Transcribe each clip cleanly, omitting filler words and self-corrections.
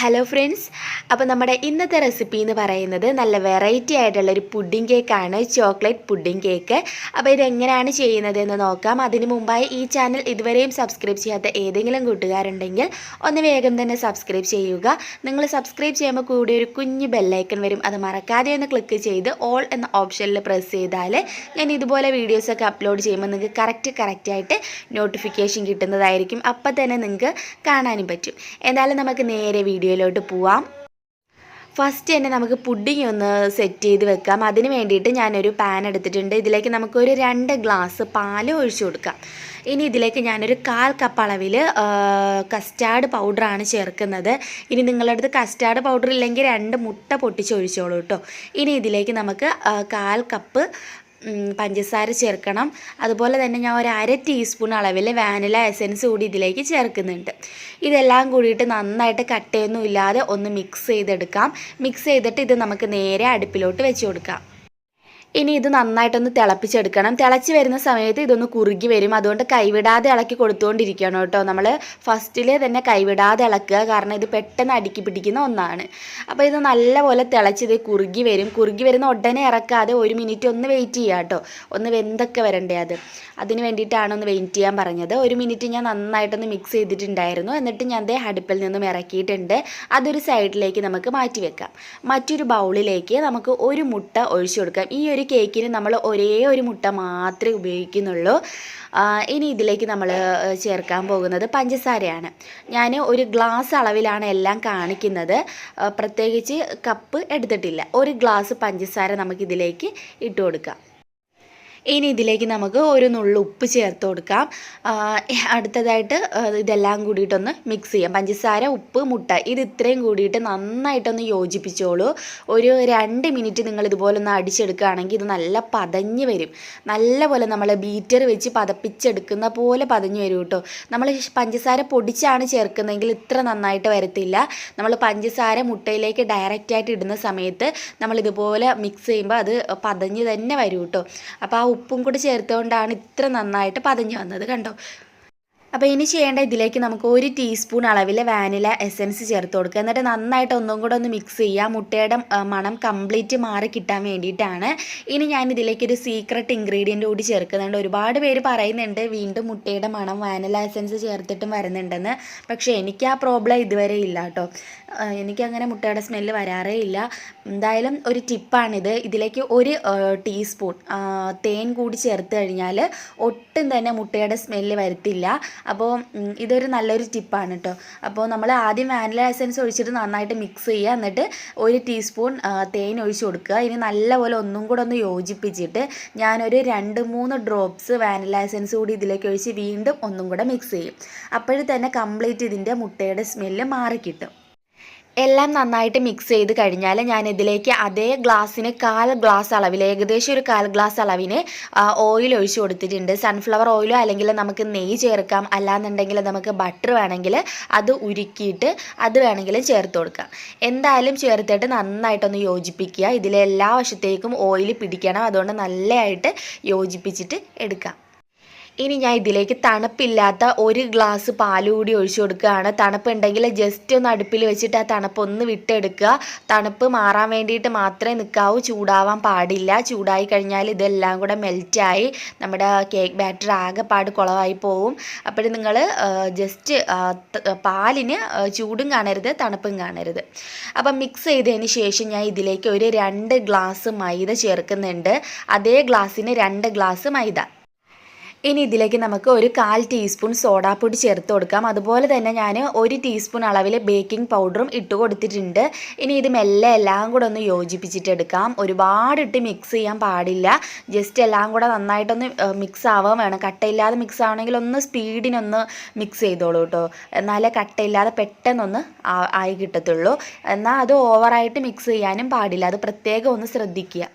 Hello friends, അപ്പോൾ നമ്മുടെ ഇന്നത്തെ റെസിപ്പി എന്ന് പറയുന്നത് നല്ല വെറൈറ്റി ആയിട്ടുള്ളൊരു പുഡിംഗ് കേക്കാണ്, ചോക്ലേറ്റ് പുഡിംഗ് കേക്ക്. അപ്പോൾ ഇതെങ്ങനെയാണ് ചെയ്യുന്നത് എന്ന് നോക്കാം. അതിന് മുമ്പായി ഈ ചാനൽ ഇതുവരെയും സബ്സ്ക്രൈബ് ചെയ്യാത്ത ഏതെങ്കിലും കൂട്ടുകാരുണ്ടെങ്കിൽ ഒന്ന് വേഗം തന്നെ സബ്സ്ക്രൈബ് ചെയ്യുക. നിങ്ങൾ സബ്സ്ക്രൈബ് ചെയ്യുമ്പോൾ കൂടി ഒരു കുഞ്ഞ് ബെല്ലൈക്കൺ വരും, അത് മറക്കാതെ ഒന്ന് ക്ലിക്ക് ചെയ്ത് ഓൾ എന്ന ഓപ്ഷനിൽ പ്രസ് ചെയ്താൽ ഞാൻ ഇതുപോലെ വീഡിയോസൊക്കെ അപ്ലോഡ് ചെയ്യുമ്പോൾ നിങ്ങൾക്ക് കറക്റ്റായിട്ട് നോട്ടിഫിക്കേഷൻ കിട്ടുന്നതായിരിക്കും. അപ്പോൾ തന്നെ നിങ്ങൾക്ക് കാണാനും പറ്റും. എന്തായാലും നമുക്ക് നേരെ വീഡിയോയിലോട്ട് പോവാം. ഫസ്റ്റ് തന്നെ നമുക്ക് പുഡിംഗ് ഒന്ന് സെറ്റ് ചെയ്ത് വെക്കാം. അതിന് വേണ്ടിയിട്ട് ഞാനൊരു പാൻ എടുത്തിട്ടുണ്ട്. ഇതിലേക്ക് നമുക്കൊരു 2 ഗ്ലാസ് പാൽ ഒഴിച്ചു കൊടുക്കാം. ഇനി ഇതിലേക്ക് ഞാനൊരു 1/4 കപ്പ് അളവിൽ കസ്റ്റാർഡ് പൗഡറാണ് ചേർക്കുന്നത്. ഇനി നിങ്ങളുടെ അടുത്ത് കസ്റ്റാർഡ് പൗഡർ ഇല്ലെങ്കിൽ 2 മുട്ട പൊട്ടിച്ചൊഴിച്ചോളൂ കേട്ടോ. ഇനി ഇതിലേക്ക് നമുക്ക് 1/4 കപ്പ് പഞ്ചസാര ചേർക്കണം. അതുപോലെ തന്നെ ഞാൻ ഒരു 1/2 ടീസ്പൂൺ അളവിൽ വാനില എസൻസ് കൂടി ഇതിലേക്ക് ചേർക്കുന്നുണ്ട്. ഇതെല്ലാം കൂടിയിട്ട് നന്നായിട്ട് കട്ടയൊന്നും ഇല്ലാതെ ഒന്ന് മിക്സ് ചെയ്തെടുക്കാം. മിക്സ് ചെയ്തിട്ട് ഇത് നമുക്ക് നേരെ അടുപ്പിലോട്ട് വെച്ച് കൊടുക്കാം. ഇനി ഇത് നന്നായിട്ടൊന്ന് തിളപ്പിച്ചെടുക്കണം. തിളച്ച് വരുന്ന സമയത്ത് ഇതൊന്ന് കുറുകി വരും. അതുകൊണ്ട് കൈവിടാതെ ഇളക്കി കൊടുത്തുകൊണ്ടിരിക്കണം കേട്ടോ. നമ്മൾ ഫസ്റ്റിൽ തന്നെ കൈവിടാതെ ഇളക്കുക, കാരണം ഇത് പെട്ടെന്ന് അടുക്കി പിടിക്കുന്ന ഒന്നാണ്. അപ്പോൾ ഇത് നല്ലപോലെ തിളച്ച് ഇത് കുറുകി വരും. കുറുകി വരുന്ന ഉടനെ ഇറക്കാതെ 1 മിനിറ്റ് ഒന്ന് വെയിറ്റ് ചെയ്യുക കേട്ടോ. ഒന്ന് വെന്തൊക്കെ വരണ്ടേ അതിന് വേണ്ടിയിട്ടാണ് ഒന്ന് വെയിറ്റ് ചെയ്യാൻ പറഞ്ഞത്. 1 മിനിറ്റ് ഞാൻ നന്നായിട്ടൊന്ന് മിക്സ് ചെയ്തിട്ടുണ്ടായിരുന്നു. എന്നിട്ട് ഞാൻ ദേ അടുപ്പിൽ നിന്നും ഇറക്കിയിട്ടുണ്ട്. അതൊരു സൈഡിലേക്ക് നമുക്ക് മാറ്റി വെക്കാം. മറ്റൊരു ബൗളിലേക്ക് നമുക്ക് 1 മുട്ട ഒഴിച്ചു കൊടുക്കാം. ഈ ഒരു കേക്കിന് നമ്മൾ ഒരേ ഒരു മുട്ട മാത്രമേ ഉപയോഗിക്കുന്നുള്ളൂ. ഇനി ഇതിലേക്ക് നമ്മൾ ചേർക്കാൻ പോകുന്നത് പഞ്ചസാരയാണ്. ഞാൻ ഒരു ഗ്ലാസ് അളവിലാണ് എല്ലാം കാണിക്കുന്നത്, പ്രത്യേകിച്ച് കപ്പ് എടുത്തിട്ടില്ല. 1 ഗ്ലാസ് പഞ്ചസാര നമുക്കിതിലേക്ക് ഇട്ട് കൊടുക്കാം. ഇനി ഇതിലേക്ക് നമുക്ക് ഒരു നുള്ളു ഉപ്പ് ചേർത്ത് കൊടുക്കാം. അടുത്തതായിട്ട് ഇതെല്ലാം കൂടിയിട്ടൊന്ന് മിക്സ് ചെയ്യാം. പഞ്ചസാര, ഉപ്പ്, മുട്ട ഇത് ഇത്രയും കൂടിയിട്ട് നന്നായിട്ടൊന്ന് യോജിപ്പിച്ചോളൂ. ഒരു 2 മിനിറ്റ് നിങ്ങൾ ഇതുപോലെ ഒന്ന് അടിച്ചെടുക്കുകയാണെങ്കിൽ ഇത് നല്ല പതഞ്ഞ് വരും. നല്ലപോലെ നമ്മൾ ബീറ്റർ വെച്ച് പതപ്പിച്ചെടുക്കുന്ന പോലെ പതഞ്ഞ് വരും കേട്ടോ. നമ്മൾ പഞ്ചസാര പൊടിച്ചാണ് ചേർക്കുന്നതെങ്കിൽ ഇത്ര നന്നായിട്ട് വരത്തില്ല. നമ്മൾ പഞ്ചസാര മുട്ടയിലേക്ക് ഡയറക്റ്റായിട്ട് ഇടുന്ന സമയത്ത് നമ്മളിതുപോലെ മിക്സ് ചെയ്യുമ്പോൾ അത് പതഞ്ഞ് തന്നെ വരും കേട്ടോ. അപ്പോൾ ആ ഉപ്പും കൂടി ചേർത്തുകൊണ്ടാണ് ഇത്ര നന്നായിട്ട് പതഞ്ഞ് വന്നത്, കണ്ടോ. അപ്പോൾ ഇനി ചെയ്യേണ്ട, ഇതിലേക്ക് നമുക്ക് 1 ടീസ്പൂൺ അളവിൽ വാനില എസൻസ് ചേർത്ത് കൊടുക്കുക. എന്നിട്ട് നന്നായിട്ട് ഒന്നും കൂടെ ഒന്ന് മിക്സ് ചെയ്യുക. മുട്ടയുടെ മണം കംപ്ലീറ്റ് മാറി കിട്ടാൻ വേണ്ടിയിട്ടാണ്. ഇനി ഞാൻ ഇതിലേക്കൊരു സീക്രട്ട് ഇൻഗ്രീഡിയൻ്റ് കൂടി ചേർക്കുന്നുണ്ട്. ഒരുപാട് പേര് പറയുന്നുണ്ട് വീണ്ടും മുട്ടയുടെ മണം വാനില എസൻസ് ചേർത്തിട്ടും വരുന്നുണ്ടെന്ന്. പക്ഷേ എനിക്ക് ആ പ്രോബ്ലം ഇതുവരെ ഇല്ല കേട്ടോ. എനിക്കങ്ങനെ മുട്ടയുടെ സ്മെല്ല് വരാറേ ഇല്ല. എന്തായാലും ഒരു ടിപ്പാണിത്. ഇതിലേക്ക് 1 ടീസ്പൂൺ തേൻ കൂടി ചേർത്ത് കഴിഞ്ഞാൽ ഒട്ടും തന്നെ മുട്ടയുടെ സ്മെല്ല് വരത്തില്ല. അപ്പോൾ ഇതൊരു നല്ലൊരു ടിപ്പാണ് കേട്ടോ. അപ്പോൾ നമ്മൾ ആദ്യം വാനില എസൻസ് ഒഴിച്ചിട്ട് നന്നായിട്ട് മിക്സ് ചെയ്യുക. എന്നിട്ട് 1 ടീസ്പൂൺ തേൻ ഒഴിച്ച് കൊടുക്കുക. ഇനി നല്ലപോലെ ഒന്നും കൂടെ ഒന്ന് യോജിപ്പിച്ചിട്ട് ഞാനൊരു 2-3 ഡ്രോപ്സ് വാനില എസൻസ് കൂടി ഇതിലേക്ക് ഒഴിച്ച് വീണ്ടും ഒന്നും കൂടെ മിക്സ് ചെയ്യും. അപ്പോഴും തന്നെ കംപ്ലീറ്റ് ഇതിൻ്റെ മുട്ടയുടെ സ്മെല്ല് മാറിക്കിട്ടും. എല്ലാം നന്നായിട്ട് മിക്സ് ചെയ്ത് കഴിഞ്ഞാൽ ഞാൻ ഇതിലേക്ക് അതേ ഗ്ലാസ്സിന് 1/4 ഗ്ലാസ് അളവിൽ, ഏകദേശം ഒരു 1/4 ഗ്ലാസ് അളവിന് ഓയിൽ ഒഴിച്ച് കൊടുത്തിട്ടുണ്ട്. സൺഫ്ലവർ ഓയിലോ അല്ലെങ്കിൽ നമുക്ക് നെയ്യ് ചേർക്കാം, അല്ലാന്നുണ്ടെങ്കിൽ നമുക്ക് ബട്ടർ വേണമെങ്കിൽ അത് ഉരുക്കിയിട്ട് അത് വേണമെങ്കിലും ചേർത്ത് കൊടുക്കാം. എന്തായാലും ചേർത്തിട്ട് നന്നായിട്ടൊന്ന് യോജിപ്പിക്കുക. ഇതിലെ എല്ലാ വശത്തേക്കും ഓയിൽ പിടിക്കണം. അതുകൊണ്ട് നല്ലതായിട്ട് യോജിപ്പിച്ചിട്ട് എടുക്കാം. ഇനി ഞാൻ ഇതിലേക്ക് തണുപ്പില്ലാത്ത 1 ഗ്ലാസ് പാൽ കൂടി ഒഴിച്ചു കൊടുക്കുകയാണ്. തണുപ്പുണ്ടെങ്കിൽ ജസ്റ്റ് ഒന്ന് അടുപ്പിൽ വെച്ചിട്ട് ആ തണുപ്പ് ഒന്ന് വിട്ടെടുക്കുക. തണുപ്പ് മാറാൻ വേണ്ടിയിട്ട് മാത്രമേ നിൽക്കാവൂ, ചൂടാവാൻ പാടില്ല. ചൂടായി കഴിഞ്ഞാൽ ഇതെല്ലാം കൂടെ മെൽറ്റായി നമ്മുടെ കേക്ക് ബാറ്റർ ആകെപ്പാട് കുളമായി പോവും. അപ്പോൾ നിങ്ങൾ ജസ്റ്റ് പാലിന് ചൂടും കാണരുത്, തണുപ്പും കാണരുത്. അപ്പം മിക്സ് ചെയ്തതിന് ശേഷം ഞാൻ ഇതിലേക്ക് ഒരു 2 ഗ്ലാസ് മൈദ ചേർക്കുന്നുണ്ട്. അതേ ഗ്ലാസ്സിന് 2 ഗ്ലാസ് മൈദ. ഇനി ഇതിലേക്ക് നമുക്ക് ഒരു 1/4 ടീസ്പൂൺ സോഡാപ്പൊടി ചേർത്ത് കൊടുക്കാം. അതുപോലെ തന്നെ ഞാൻ 1 ടീസ്പൂൺ അളവിൽ ബേക്കിംഗ് പൗഡറും ഇട്ട് കൊടുത്തിട്ടുണ്ട്. ഇനി ഇത് മെല്ലെ എല്ലാം കൂടെ ഒന്ന് യോജിപ്പിച്ചിട്ടെടുക്കാം. ഒരുപാടിട്ട് മിക്സ് ചെയ്യാൻ പാടില്ല. ജസ്റ്റ് എല്ലാം കൂടെ നന്നായിട്ടൊന്ന് മിക്സ് ആവാൻ വേണം. കട്ടയില്ലാതെ മിക്സ് ആവണമെങ്കിൽ ഒന്ന് സ്പീഡിനൊന്ന് മിക്സ് ചെയ്തോളൂ കേട്ടോ. എന്നാലേ കട്ടയില്ലാതെ പെട്ടെന്നൊന്ന് ആയി കിട്ടത്തുള്ളൂ. എന്നാൽ അത് ഓവറായിട്ട് മിക്സ് ചെയ്യാനും പാടില്ല. അത് പ്രത്യേകം ഒന്ന് ശ്രദ്ധിക്കുക.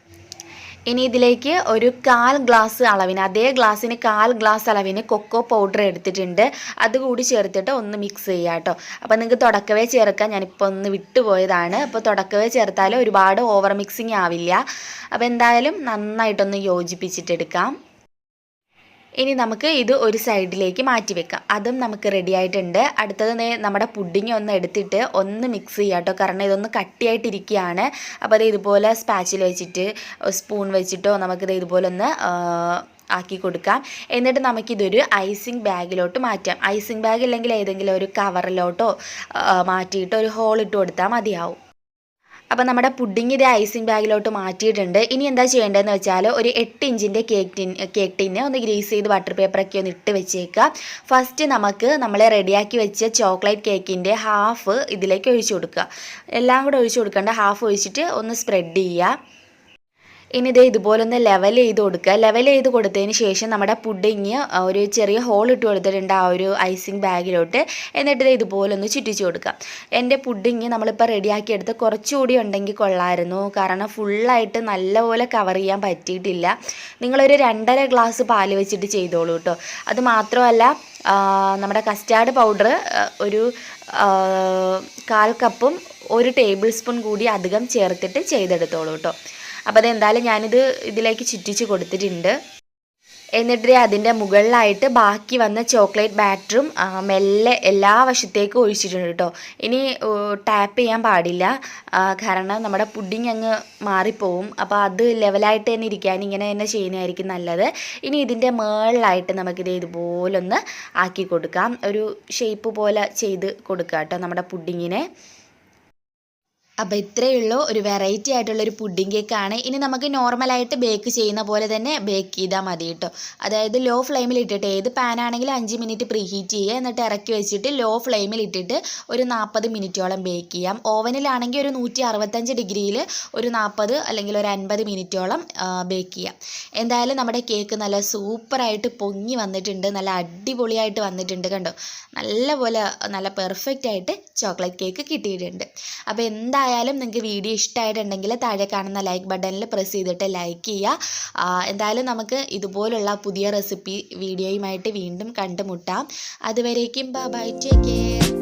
ഇനി ഇതിലേക്ക് ഒരു 1/4 ഗ്ലാസ് അളവിന്, അതേ ഗ്ലാസ്സിന് 1/4 ഗ്ലാസ് അളവിന് കൊക്കോ പൗഡർ എടുത്തിട്ടുണ്ട്. അതുകൂടി ചേർത്തിട്ട് ഒന്ന് മിക്സ് ചെയ്യുക കേട്ടോ. അപ്പോൾ നിങ്ങൾക്ക് തുടക്കവേ ചേർക്കാം. ഞാനിപ്പോൾ ഒന്ന് വിട്ടുപോയതാണ്. അപ്പോൾ തുടക്കവേ ചേർത്താൽ ഒരുപാട് ഓവർ മിക്സിങ് ആവില്ല. അപ്പോൾ എന്തായാലും നന്നായിട്ടൊന്ന് യോജിപ്പിച്ചിട്ടെടുക്കാം. ഇനി നമുക്ക് ഇത് ഒരു സൈഡിലേക്ക് മാറ്റി വെക്കാം. അതും നമുക്ക് റെഡി ആയിട്ടുണ്ട്. അടുത്തത് നമ്മുടെ പുഡിങ് ഒന്ന് എടുത്തിട്ട് ഒന്ന് മിക്സ് ചെയ്യാം കേട്ടോ, കാരണം ഇതൊന്ന് കട്ടിയായിട്ടിരിക്കുകയാണ്. അപ്പോൾ അത് ഇതുപോലെ സ്പാച്ചിൽ വെച്ചിട്ട് സ്പൂൺ വെച്ചിട്ടോ നമുക്കിത് ഇതുപോലെ ഒന്ന് ആക്കി കൊടുക്കാം. എന്നിട്ട് നമുക്കിതൊരു ഐസിങ് ബാഗിലോട്ട് മാറ്റാം. ഐസിങ് ബാഗ് ഇല്ലെങ്കിൽ ഏതെങ്കിലും ഒരു കവറിലോട്ടോ മാറ്റിയിട്ട് ഒരു ഹോൾ ഇട്ട് കൊടുത്താൽ മതിയാവും. അപ്പോൾ നമ്മുടെ പുഡിങ് ഇത് ഐസിങ് ബാഗിലോട്ട് മാറ്റിയിട്ടുണ്ട്. ഇനി എന്താ ചെയ്യേണ്ടതെന്ന് വെച്ചാൽ ഒരു 8 ഇഞ്ചിൻ്റെ കേക്ക് ടിന്ന് ഒന്ന് ഗ്രീസ് ചെയ്ത് ബട്ടർ പേപ്പറൊക്കെ ഒന്ന് ഇട്ട് വെച്ചേക്കുക. ഫസ്റ്റ് നമ്മൾ റെഡിയാക്കി വെച്ച ചോക്ലേറ്റ് കേക്കിൻ്റെ ഹാഫ് ഇതിലേക്ക് ഒഴിച്ചു കൊടുക്കുക. എല്ലാം കൂടെ ഒഴിച്ചു കൊടുക്കേണ്ട, ഹാഫ് ഒഴിച്ചിട്ട് ഒന്ന് സ്പ്രെഡ് ചെയ്യുക. ഇനി ഇത് ഇതുപോലെ ഒന്ന് ലെവൽ ചെയ്ത് കൊടുക്കുക. ലെവൽ ചെയ്ത് കൊടുത്തതിന് ശേഷം നമ്മുടെ പുഡിങ് ഒരു ചെറിയ ഹോൾ ഇട്ട് കൊടുത്തിട്ടുണ്ട് ആ ഒരു ഐസിങ് ബാഗിലോട്ട്. എന്നിട്ട് ഇത് ഇതുപോലെ ഒന്ന് ചുറ്റിച്ച് കൊടുക്കുക. എൻ്റെ പുഡിങ് നമ്മളിപ്പോൾ റെഡിയാക്കി എടുത്ത് കുറച്ചുകൂടി ഉണ്ടെങ്കിൽ കൊള്ളായിരുന്നു, കാരണം ഫുള്ളായിട്ട് നല്ലപോലെ കവർ ചെയ്യാൻ പറ്റിയിട്ടില്ല. നിങ്ങളൊരു 2.5 ഗ്ലാസ് പാല് വെച്ചിട്ട് ചെയ്തോളൂ കേട്ടോ. അത് മാത്രമല്ല നമ്മുടെ കസ്റ്റാർഡ് പൗഡർ ഒരു 1/4 കപ്പും 1 ടേബിൾ സ്പൂൺ കൂടി അധികം ചേർത്തിട്ട് ചെയ്തെടുത്തോളൂ കേട്ടോ. അപ്പോൾ അതെന്തായാലും ഞാനിത് ഇതിലേക്ക് ചുറ്റിച്ച് കൊടുത്തിട്ടുണ്ട്. എന്നിട്ട് അതിൻ്റെ മുകളിലായിട്ട് ബാക്കി വന്ന ചോക്ലേറ്റ് ബാറ്ററും മെല്ലെ എല്ലാ വശത്തേക്കും ഒഴിച്ചിട്ടുണ്ട് കേട്ടോ. ഇനി ടാപ്പ് ചെയ്യാൻ പാടില്ല, കാരണം നമ്മുടെ പുഡിങ് അങ്ങ് മാറിപ്പോവും. അപ്പോൾ അത് ലെവലായിട്ട് തന്നെ ഇരിക്കാൻ ഇങ്ങനെ തന്നെ ചെയ്യുന്നതായിരിക്കും നല്ലത്. ഇനി ഇതിൻ്റെ മുകളിലായിട്ട് നമുക്കിത് ഇതുപോലൊന്ന് ആക്കി കൊടുക്കാം. ഒരു ഷേപ്പ് പോലെ ചെയ്ത് കൊടുക്കാം കേട്ടോ നമ്മുടെ പുഡിങ്ങിനെ. അപ്പോൾ ഇത്രയേ ഉള്ളൂ, ഒരു വെറൈറ്റി ആയിട്ടുള്ളൊരു പുഡിംഗ് കേക്കാണ്. ഇനി നമുക്ക് നോർമലായിട്ട് ബേക്ക് ചെയ്യുന്ന പോലെ തന്നെ ബേക്ക് ചെയ്താൽ മതി കേട്ടോ. അതായത് ലോ ഫ്ലെയിമിൽ ഇട്ടിട്ട്, ഏത് പാനാണെങ്കിലും 5 മിനിറ്റ് പ്രീ ഹീറ്റ് ചെയ്യുക. എന്നിട്ട് ഇറക്കി വെച്ചിട്ട് ലോ ഫ്ലെയിമിൽ ഇട്ടിട്ട് ഒരു 40 മിനിറ്റോളം ബേക്ക് ചെയ്യാം. ഓവനിലാണെങ്കിൽ ഒരു 165 ഡിഗ്രിയിൽ ഒരു 40 അല്ലെങ്കിൽ ഒരു 50 മിനിറ്റോളം ബേക്ക് ചെയ്യാം. എന്തായാലും നമ്മുടെ കേക്ക് നല്ല സൂപ്പറായിട്ട് പൊങ്ങി വന്നിട്ടുണ്ട്, നല്ല അടിപൊളിയായിട്ട് വന്നിട്ടുണ്ട്. കണ്ടോ, നല്ല പെർഫെക്റ്റ് ആയിട്ട് ചോക്ലേറ്റ് കേക്ക് കിട്ടിയിട്ടുണ്ട്. അപ്പോൾ എന്തായാലും നിങ്ങൾക്ക് വീഡിയോ ഇഷ്ടമായിട്ടുണ്ടെങ്കിൽ താഴെ കാണുന്ന ലൈക്ക് ബട്ടണിൽ പ്രസ് ചെയ്തിട്ട് ലൈക്ക് ചെയ്യുക. എന്തായാലും നമുക്ക് ഇതുപോലുള്ള പുതിയ റെസിപ്പി വീഡിയോയുമായിട്ട് വീണ്ടും കണ്ടുമുട്ടാം. അതുവരേക്കും ബൈ, ടേക്ക് കെയർ.